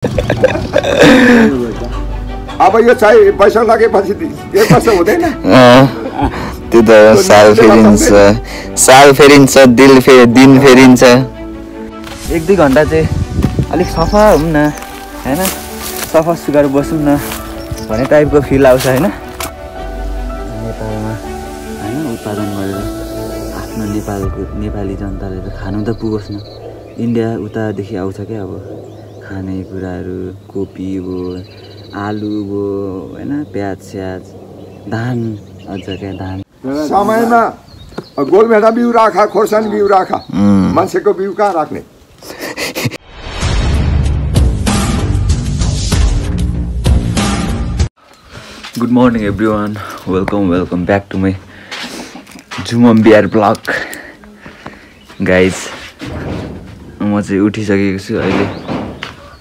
अब यो चाहिँ पैसा लागेपछि 1 वर्ष हुँदैन त्यो त साल फेरिन्छ दिन फेरिन्छ 1-2 घन्टा चाहिँ अलिक सफा हुँ न हैन सफा सुग्घर बसौँ न भन्ने टाइपको फिल आउँछ हैन नेपालमा हैन उत्पादन गरेर आफ्नो नेपाली जनताले त खानु त पुगोस् न इन्डिया उतादेखि आउँछ क्या अब खाने कुराहरू कोपी भयो आलु भयो हैन प्याज धान अझ क्या धान समयमा गोलभेडा बिउ राखा खोर्सानी बिउ राखा मान्छेको बिउ कहाँ राख्ने Good morning everyone, welcome back to my Jumam Biar vlog. Guys, म चाहिँ उठिसकेको छु अहिले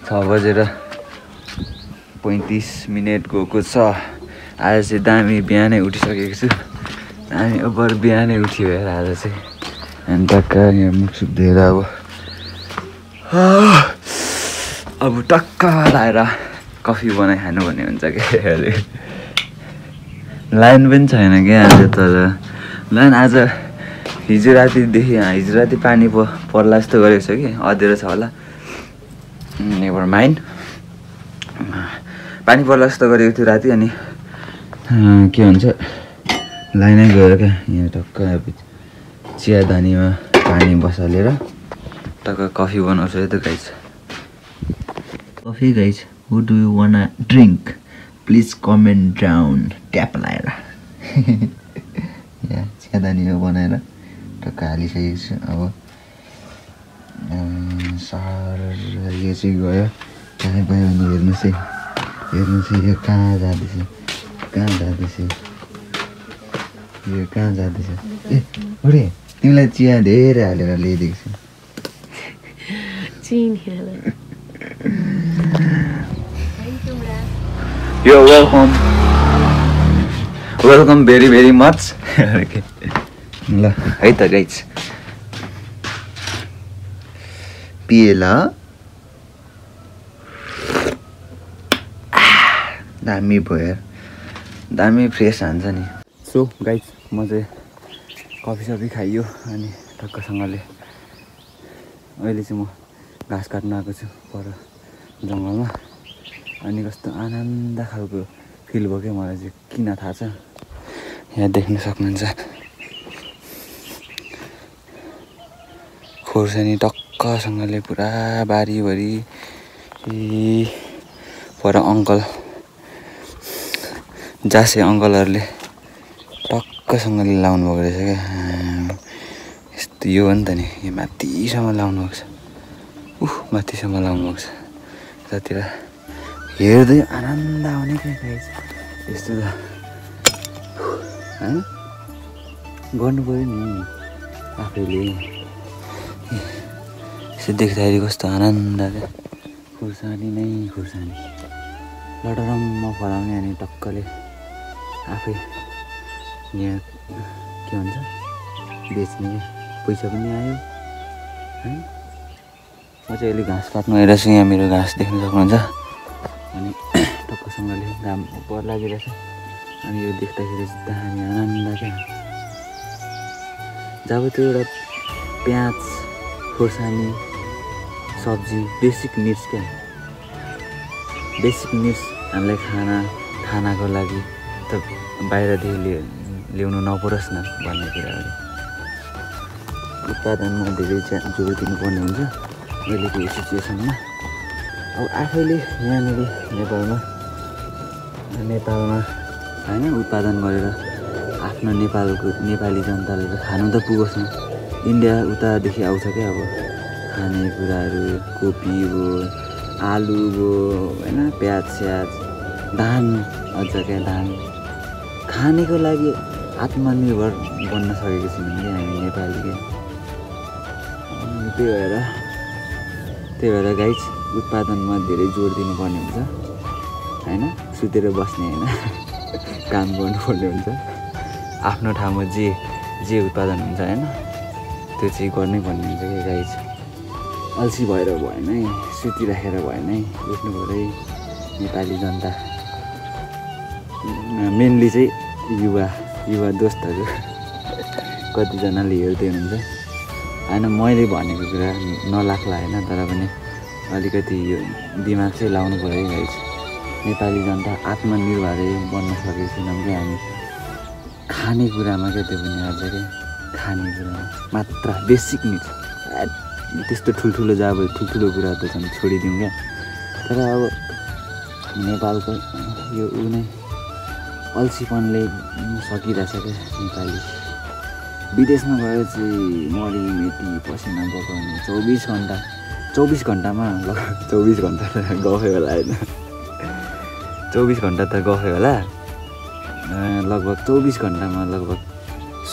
6:35 गएको छ आज चाहिँ दामी बिहानै उठिसकेको छु दामी अबर बिहानै उठ्यो हेर आज चाहिँ अनि टक्क यहाँ मुख सुख धोएर अब टक्क लाएर कफी बनाइ खानु भन्ने हुन्छ क्या लाइन पनि छैन क्या आज तर लाइन आज हिजो राति पानी पर्ला जस्तो गरेको छ कि अँध्यारो छ होला नेभर माइन्ड पानी पर्ला जस्तो गरेको थियो राति अनि के भन्छ लाइनै गयो क्या यहाँ टक्क चियादानीमा पानी बसालेर टक्क कफी बनाउँछ है त guys coffee guys who do you one drink please comment down tap लाएर यहाँ चियादानीमा बनाएर टक्क हालिसकेको छु अब यो चाहिँ गयो कहाँ गयो भने हेर्नुहोस् है यो कहाँ जाँदैछ ए बुढी तिमीलाई चिया धेरै हालेर ल्याइदिएको छु यो वेलकम भेरी मच ल है त गाइज पिए ल दामी भयो दामी फ्रेस हान्छ नि सो गाइज म चाहिँ कफी खाइयो अनि टक्कसँगले अहिले चाहिँ म घाँस काट्न आएको छु पर जङ्गलमा अनि कस्तो आनन्द खालको फिल भयो क्या मलाई चाहिँ किन थाहा छ यहाँ देख्न सक्नुहुन्छ खोर्सानी टक्कसँगले पुरा बारीभरि पर अङ्कल जासे अङ्कलहरूले टक्कसँगले लाउनु भएको रहेछ क्या यस्तो यो हो नि त नि यो माथिसम्म लाउनु भएको छ माथिसम्म लाउनु भएको छ यतातिर हेर्दै आनन्द आउने क्या गाइस यस्तो त गर्नु पऱ्यो नि आफैले यसो देख्दाखेरि कस्तो आनन्द क्या खुर्सानी लटरम्म फलाउने अनि टक्कले आफै यहाँ के भन्छ बेच्ने क्या पैसा पनि आयो है म चाहिँ अहिले घाँस काट्नु आइरहेको छु यहाँ मेरो घाँस देख्न सक्नुहुन्छ अनि टक्कसँगले घाम ऊपर लागिरहेछ अनि यो देख्दाखेरि दामी आनन्द क्या जब त्यो एउटा प्याज खोर्सानी सब्जी बेसिक निड्स क्या बेसिक निड्स हामीलाई खानाको लागि त बाहिरदेखि ल्याउनु नपरोस् न भन्ने कुराहरू उत्पादनमा धेरै जोड दिनुपर्ने हुन्छ अहिलेको यो सिचुएसनमा अब आफैले यहाँनिर नेपालमा होइन उत्पादन गरेर आफ्नो नेपाली जनताले त खानु त पुगोस् न इन्डिया उतादेखि आउँछ क्या अब खाने कुराहरू कोपी भयो आलु भयो होइन प्याज धान अझ क्या धान खानेको लागि आत्मनिर्भर बन्न सकेको छैनौँ क्या हामी नेपाली क्या त्यही भएर गाइज उत्पादनमा धेरै जोड दिनुपर्ने हुन्छ होइन सुतेर बस्ने होइन काम गर्नुपर्ने हुन्छ आफ्नो ठाउँमा जे उत्पादन हुन्छ होइन त्यो चाहिँ गर्नै पर्ने हुन्छ क्या गाइज अल्छी भएर भएन है सेती राखेर भएन है, बुझ्नु पऱ्यो है नेपाली जनता। मेनली चाहिँ युवा दोस्तहरू कतिजनाले हेर्दै हुनुहुन्छ होइन। मैले भनेको कुरा नलाग्ला होइन, तर पनि अलिकति यो दिमाग चाहिँ लाउनु पऱ्यो है। नेपाली जनता आत्मनिर्भरै बन्न सकेको छैनौँ क्या हामी खानेकुरामा क्या, त्यो पनि अझ क्या खानेकुरामा मात्र बेसिक निड्स। त्यस्तो ठुल्ठुलो जब ठुल्ठुलो कुरा त झन् छोडिदिउँ क्या। तर अब नेपालको यो ऊ नै अल्छीपनले सकिरहेछ क्या नेपाली। विदेशमा गएर चाहिँ मरिमेटी पसिना बगाउने 24 घन्टामा 24 घन्टा त गयो होला होइन, 24 घन्टा त गयो होला, लगभग 24 घन्टामा लगभग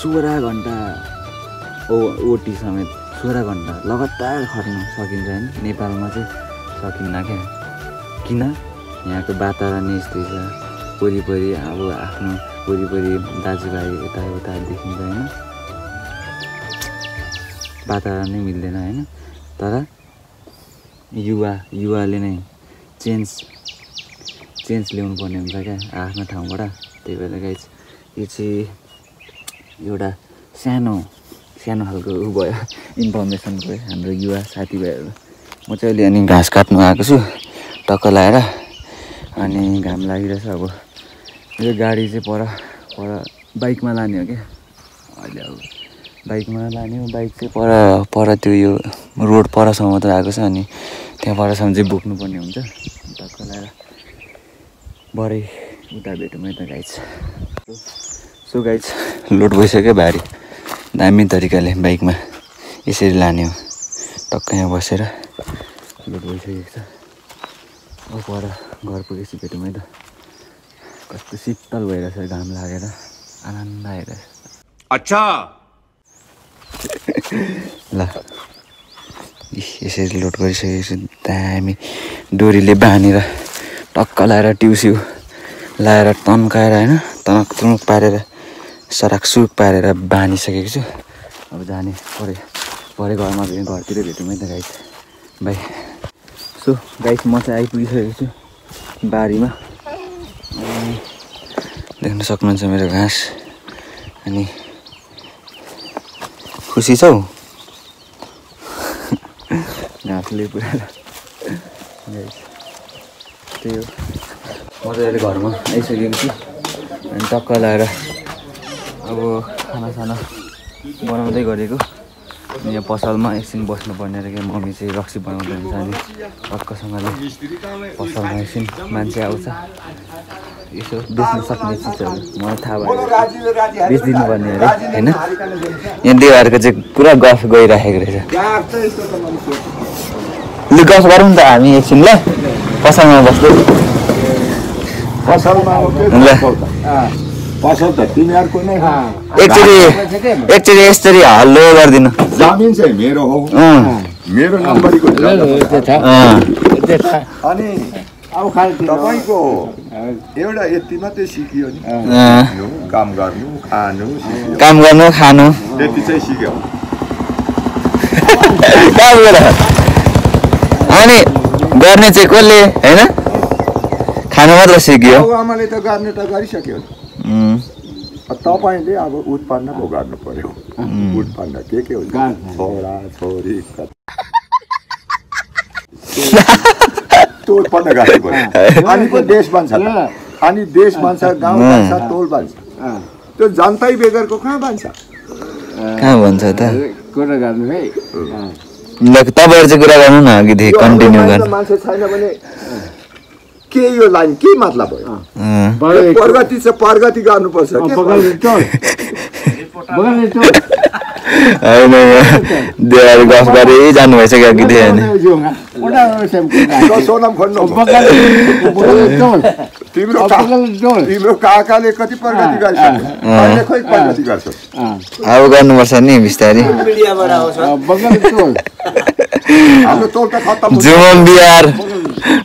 16 घन्टा ओटी समेत 16 घन्टा लगातार खट्न सकिन्छ होइन। नेपालमा चाहिँ सकिन्न क्या। किन? यहाँको वातावरण यस्तै छ, वरिपरि अब आफ्नो वरिपरि दाजुभाइ यताउता देखिन्छ होइन, वातावरण नै मिल्दैन होइन। तर युवाले नै चेन्ज ल्याउनु पर्ने हुन्छ क्या आफ्नो ठाउँबाट। त्यही भएर गाइस यो चाहिँ एउटा सानो खालको ऊ भयो इन्फर्मेसन भयो हाम्रो युवा साथीभाइहरू। म चाहिँ अहिले अनि घाँस काट्नु आएको छु टक्क लाएर, अनि घाम लागिरहेछ। अब यो गाडी चाहिँ पर बाइकमा लाने हो क्या अहिले। अब बाइकमा लाने हो, बाइक चाहिँ पर त्यो यो रोड परसम्म मात्र आएको छ, अनि त्यहाँ परसम्म चाहिँ बोक्नुपर्ने हुन्छ। टक्क लाएर भरे उता भेटौँ है त गाइस। सो गाइस लोड भइसक्यो भारी, दामी तरिकाले बाइकमा यसरी लाने हो। टक्क यहाँ बसेर लोड भइसकेको छ। अब पर घर पुगेपछि भेटौँ है त। कस्तो शीतल भइरहेछ, घाम लागेर आनन्द आइरहेछ। अच्छा ल यसरी लोड गरिसकेको छु, दामी डोरीले बाँधेर टक्क लाएर ट्युस्यु लाएर तन्काएर होइन, तनक तुनक पारेर सराक सुरुक पारेर बाँधिसकेको छु। अब जाने परे घरमा घरतिर भेटौँ है त गाइस बाई। सो गाइस म चाहिँ आइपुगिसकेको छु बारीमा, देख्न सक्नुहुन्छ मेरो घाँस। अनि खुसी छौ घाँसले पुरा त्यही हो। म चाहिँ अहिले घरमा आइसकेको छु, अनि टक्क लगाएर अब खानासाना बनाउँदै गरेको। यहाँ पसलमा एकछिन बस्नुपर्ने रहेछ, मम्मी चाहिँ रक्सी बनाउँदै हुन्छ, अनि टक्कसँगले पसलमा एकछिन मान्छे आउँछ यसो बेच्न सक्ने चिजहरू मलाई थाहा भयो बेचिदिनु पर्ने अरे होइन। यहाँ देवारको चाहिँ पुरा गफ गइराखेको रहेछ। लु गफ गरौँ त हामी एकछिन ल, पसलमा बस्दै। पसल त तिमीहरूको नै हो। एकचोटि यसरी हल्लो गरिदिनु। जमिन चाहिँ मेरो हो, मेरो नम्बरीको अनि तपाईँको एउटा यति मात्रै सिकियो नि, काम गर्नु खानु त्यति चाहिँ सिक्यो। अनि गर्ने चाहिँ कसले होइन, खानु मात्र सिक्यो। आमाले त गर्ने त गरिसक्यो। तपाईँले अब उत्पन्न पो गर्नु पर्यो। उत्पन्न के हुन्छ, छोरा छोरी त्यो उत्पन्न गर्नु पर्यो। अनि पो देश बन्छ, अनि देश बन्छ, गाउँ बन्छ, टोल बन्छ। त्यो जनतै बेगरको कहाँ बन्छ त कुरा गर्नु है। तपाईँहरू चाहिँ कुरा गर्नु न अघिदेखि कन्टिन्यू गर्नु। मान्छे छैन भने के यो लाइन के मतलब भयो? प्रगति चाहिँ प्रगति गर्नुपर्छ। होइन देवार गफ गरी जानुभएछ कि अघिदेखि तिम्रो काकाले कति प्रगति गरिसक्यो, अब गर्नुपर्छ नि बिस्तारै। जुमम बिहार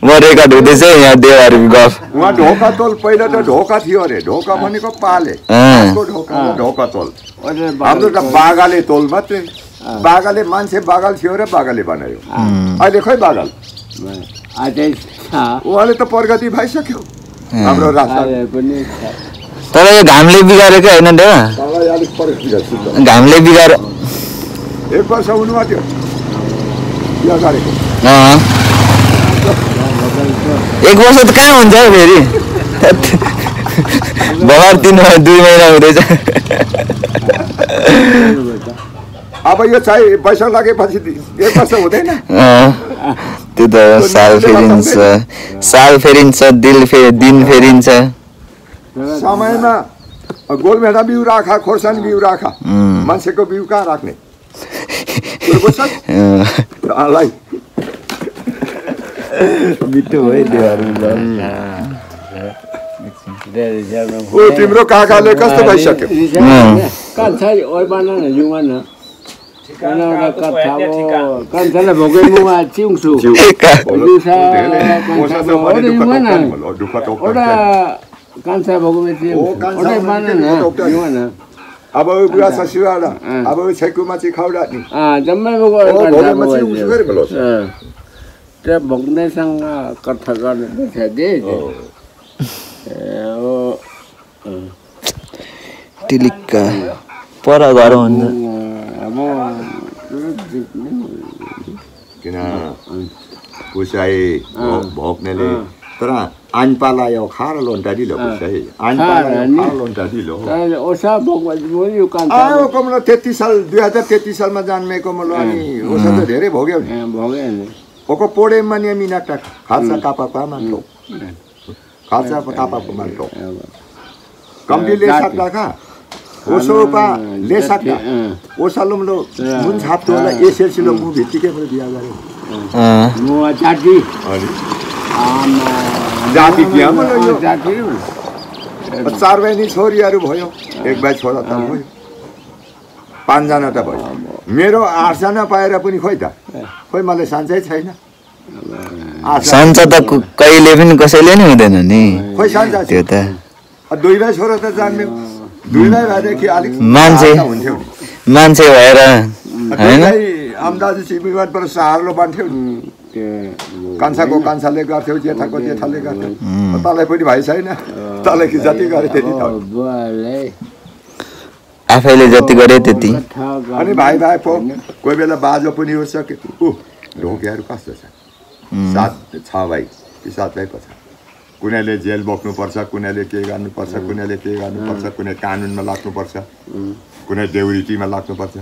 म रेकर्ड हुँदैछ यहाँ देवारको गफ। उहाँ ढोका तोल पहिला त ढोका थियो अरे, ढोका भनेको पाले ढोका तोल। हाम्रो त बागाले तोल मात्रै, बागाले मान्छे बागल थियो र बागाले बनायो। अहिले खोइ बागल उहाँले त प्रगति भइसक्यो हाम्रो राष्ट्र तर यो घामले बिगारेको होइन देवा घामले बिगार 1 वर्ष हुनु आँट्यो यो गरेको 1 वर्ष त कहाँ हुन्छ हौ फेरि भर्खर 2 महिना हुँदैछ अब यो चाहिँ पैसा लागेपछि 1 वर्ष हुँदैन त्यो त साल फेरिन्छ दिन फेरिन्छ समयमा गोलभेडा बिउ राखा खोर्सानी बिउ राखा मान्छेको बिउ कहाँ राख्ने मिठो है तिम्रो काकाले कस्तो भइसक्यो अब बुढा ससुराला अब छेकुमा चाहिँ खौडा नि जम्मै त्यो भोग्नेसँग कथा गर्नुपर्छ दे टिलिक्का पर घर हुन्छ किन उसै भोग्नेले तर आनपाला यो खार लोन्टा दिलो उसै आनपाला खार लोन्टा दिलो ओसा भोग्यो यो आयो कमलो 33 साल 2033 सालमा जन्मेको मलो अनि ओसा त धेरै भोग्यो नि भोग्यो नि ओको पोडे मनिया मिनाटा खासा कापा मान्थो खासा कापा मान्थो कम्पीले सक्ला का ओसोपा ले सक्ला ओसालुमलो मुन छाप्तोला एसेलसिलो मु भित्तिकै मैले बिहा गरे मु जाति अनि जाति बिहा मलो यो जाति 4 बहिनी छोरीहरु भयो 1 भाइ छोरा त भयो 5 जना त भयो मेरो 8 जना पाएर पनि खोइ त खोइ मलाई सान्छै छैन सान्छ त कहिले पनि कसैले नि हुँदैन नि खोइ सान्छ त्यो त 2 भाइ छोरा त जान्ने 2 भाइ भएदेखि अलिक हुन्थ्यो मान्छे भएर हैन आमदाजु सिमिवान पर सारलो बान्थ्यो कान्छाको कान्छाले गर्थ्यो जेठाको जेठाले गर्थ्यो तँलाई पनि भाइ छैन तँलाई कि जति गरे त्यति त आफैले जति गरे त्यति अनि भाइ भाइ पो कोही बेला बाजो पनि हो सके ढोकेहरू कस्तो छ 6 भाइ कि 7 भाइ पर्छ कुनैले जेल बोक्नुपर्छ कुनैले के गर्नुपर्छ कुनैले के गर्नुपर्छ कुनै कानुनमा लाग्नुपर्छ कुनै देउरीटीमा लाग्नुपर्छ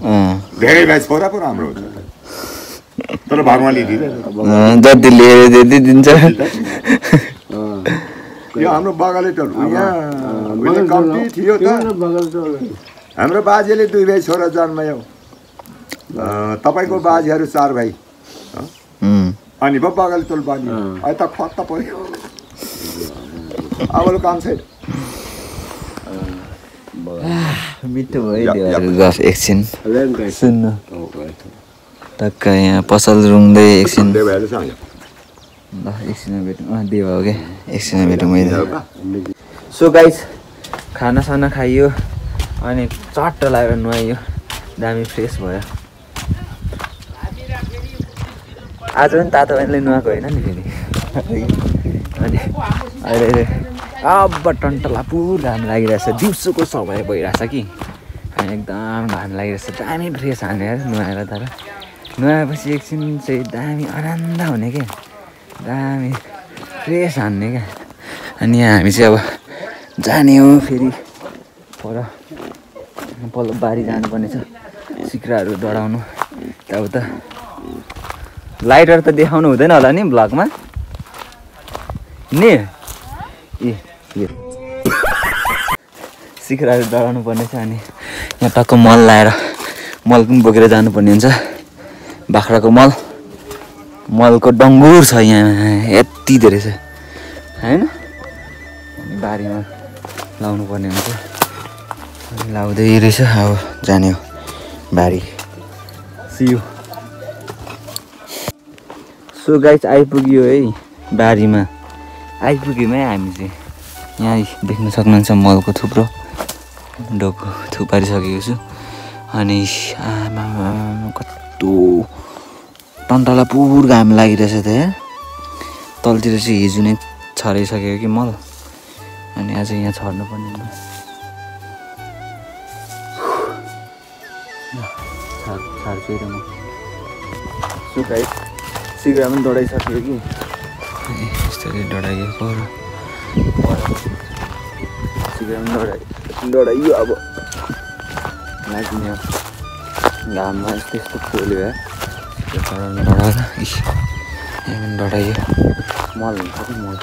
धेरै भाइ छोरा पो राम्रो हुन्छ तर भगवानले दिँदैन जति लिएर त्यति दिन्छ यो हाम्रो बगाले टोल यहाँ कम्ती थियो त हाम्रो बाजेले 2 भाइ छोरा जन्मायो तपाईको बाजेहरू 4 भाइ अनि बगाले टोल बन्यो अहिले त खत्ता पर्यो अब काम छैन मिठो भयो गफ एकछिन सुन्नु टक्क यहाँ पसल रुङ्दै एकछिन ल एकछिनमा भेटौँ देवा हो क्या एकछिनमा भेटौँ मैले सो गाइस खानासाना खाइयो अनि चट्ट लागेर नुहाइयो दामी फ्रेस भयो आज पनि तातो पानीले नुहाएको होइन नि फेरि अनि अहिले अब टन्टला पुर घाम लागिरहेछ दिउँसोको समय भइरहेछ कि अनि एकदम घाम लागिरहेछ दामी फ्रेस हानेर नुहाएर तर नुहाएपछि एकछिन चाहिँ दामी आनन्द हुने क्या दामी फ्रेस हान्ने क्या अनि यहाँ हामी चाहिँ अब जाने हो फेरि पर पल्लो बारी जानुपर्ने छ सिक्राहरू डढाउनु त्यहाँउता लाइटर त देखाउनु हुँदैन होला नि ब्लगमा नि ए सिक्राहरू डढाउनु पर्ने छ अनि यहाँ टक्क मल लाएर मल पनि बोकेर जानुपर्ने हुन्छ बाख्राको मलको डङ्गुर छ यहाँ यति धेरै छ होइन बारीमा लाउनु पर्ने हुन्छ लाउँदै रहेछ अब जाने हो बारी सियो सो गाइस आइपुग्यो है बारीमा आइपुग्यौँ है हामी चाहिँ यहाँ देख्न सक्नुहुन्छ मलको थुप्रो डोको थुपारिसकेको छु अनि आमा कस्तो टन्टला पुर घाम लागिरहेछ त यहाँ तलतिर चाहिँ हिजो नै छरिसक्यो कि मल अनि आज यहाँ छर्नु पर्ने छाड्छु र म सुकाइ सिक्रा पनि डढाइसक्यो कि यस्तरी डढाइयो पर सिक्रा पनि डढाइयो अब लाग्ने घाममा यस्तो पोल्यो डढाएर यहाँ पनि डढाइयो मल हुन्छ कि मल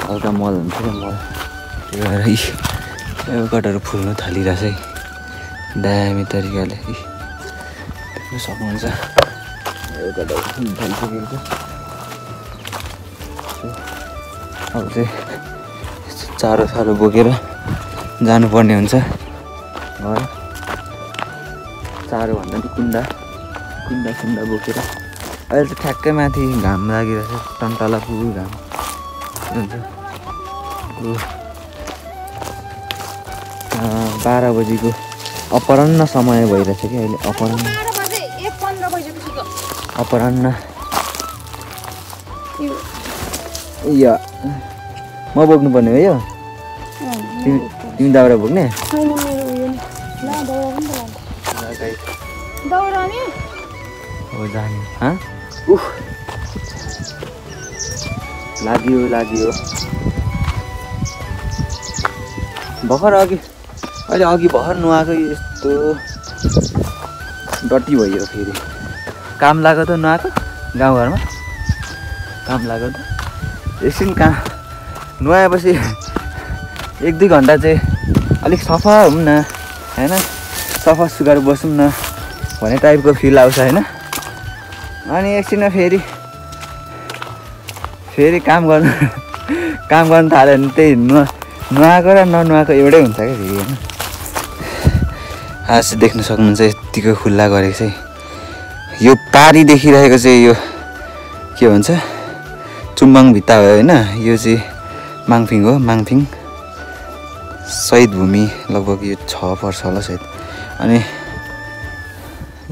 हल्का मल हुन्छ कि मल त्यो भएर एभोकाडोहरू फुल्नु थालिरहेछ है दामी तरिकाले देख्नु सक्नुहुन्छ एभोकाडोहरू फुल्नु थालिसकेको छ अब चाहिँ यस्तो चारो सारो बोकेर जानुपर्ने हुन्छ घर चारो भन्दा पनि कुन्डा बोकेर अहिले त ठ्याक्कै माथि घाम लागिरहेछ टन्टला पुगु घाम हुन्छ 12 बजीको अपराह्न समय भइरहेछ कि अहिले अपराह्न यो म बोक्नुपर्ने हो यो तिमी दाउरा बोक्ने हो जाने लाग्यो भर्खर अहिले भर्खर नुहाएको यस्तो डटी भयो फेरि काम लाग्यो त नुहाएको गाउँघरमा काम लाग्यो त एकछिन नुहाएपछि 1-2 घन्टा चाहिँ अलिक सफा हुँ न होइन सफा सुग्घर बसौँ न भन्ने टाइपको फिल आउँछ होइन अनि एकछिनमा फेरि काम गर्नु थाल्यो भने त्यही नुहाएको र ननुहाएको एउटै हुन्छ क्या फेरि होइन आज देख्न सक्नुहुन्छ यत्तिको खुल्ला गरेको चाहिँ यो पारी देखिरहेको चाहिँ यो के भन्छ चुम्बाङ भित्ता हो होइन यो चाहिँ माङफिङ शहीद भूमि लगभग यो 6 पर्छ होला सायद अनि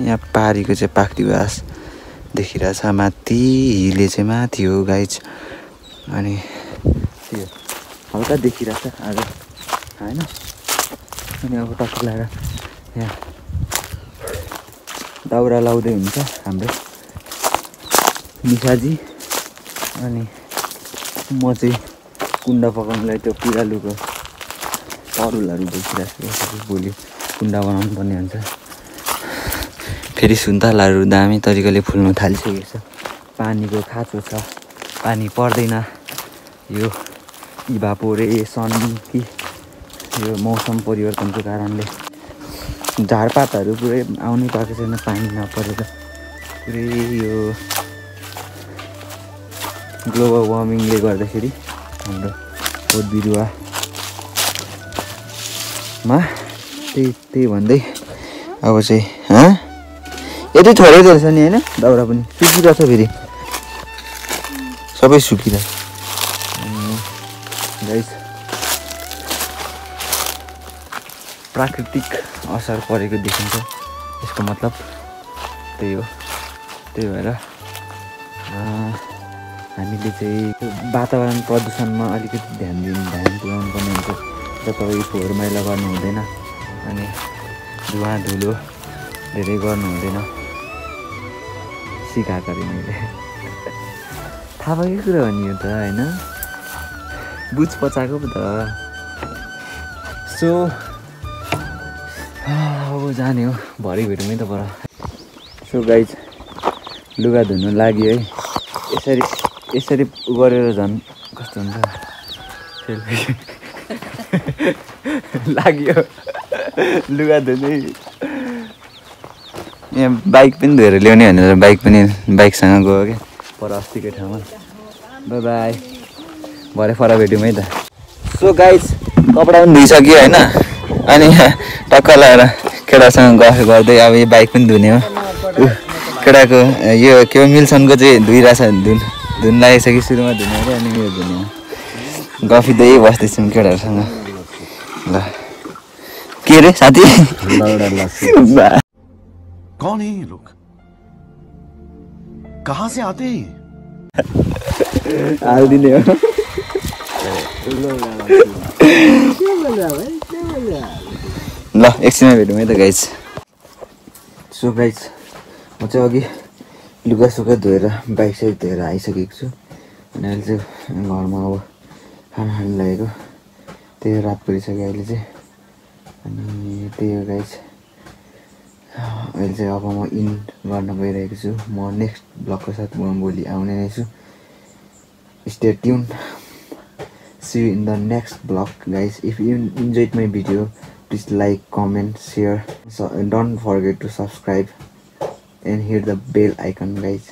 यहाँ पारीको चाहिँ पाख्रीवास देखिरहेछ माथि हिले चाहिँ माथि हो गाइज अनि त्यो हल्का देखिरहेछ आज होइन अनि अब टक्क लगाएर यहाँ दाउरा लाउँदै हुन्छ हाम्रो निशाजी अनि म चाहिँ कुन्डा पकाउनुलाई त्यो पिरालुको तरुलहरू देखिरहेको छु भोलि कुन्डा बनाउनु पर्ने हुन्छ फेरि सुन्तलाहरू दामी तरिकाले फुल्नु थालिसकेको छ पानीको खाँचो छ पानी पर्दैन यो इभापोरेसन कि यो मौसम परिवर्तनको कारणले झारपातहरू पुरै आउनै पाएको छैन पानी नपरेर पुरै यो ग्लोबल वार्मिङले गर्दाखेरि हाम्रो बोट बिरुवामा त्यही भन्दै अब चाहिँ यति थोरै रहेछ नि होइन दाउरा पनि सुकिरहेछ फेरि सबै सुकिरहेछ गाइस प्राकृतिक असर परेको देखिन्छ यसको मतलब त्यही हो त्यही भएर हामीले चाहिँ वातावरण प्रदूषणमा अलिकति ध्यान पुर्याउनु पर्ने हुन्छ जताभावी फोहोर मैला गर्नु हुँदैन अनि धुवा धुलो धेरै गर्नु हुँदैन सिकाएको अरे मैले थाहा भएकै कुरा हो नि यो त होइन बुझ पचाएको पो त सो अब जाने हो भरे भेटौँ त पर सो गाइज लुगा धुनु लाग्यो है यसरी गरेर झन् कस्तो हुन्छ लाग्यो लुगा धुनै यहाँ बाइक पनि धोएर ल्याउने भनेर बाइकसँग गयो क्या पर अस्तिको ठाउँमा बाई बाई भरे फर भेट्यौँ है त सो गाइज कपडा पनि धुइसक्यो होइन अनि टक्क लगाएर केटासँग गफ गर्दै अब यो बाइक पनि धुने हो केटाको यो के हो मिल्सनको चाहिँ धुइरहेछ धुन लागेको छ कि सुरुमा धुने अरे अनि यो धुने हो गफिँदै बस्दैछौँ केटाहरूसँग ल के अरे साथी कौन है ये लोग कहाँ से आते हैं हालिदिने हो ल एकछिनमा भेटौँ है त गाइज सो गाइज म चाहिँ अघि लुगासुगा धोएर बाइक साइक धोएर आइसकेको छु अनि अहिले चाहिँ घरमा अब खाना खानु लागेको त्यही हो रात परिसक्यो अहिले चाहिँ अनि त्यही हो गाइज अहिले चाहिँ अब म इन गर्न गइरहेको छु म नेक्स्ट ब्लगको साथ म भोलि आउने नै छु stay tune see you in the next vlog guys. If you enjoyed my video, please like, comment, share, so don't forget to subscribe and hit the bell icon guys.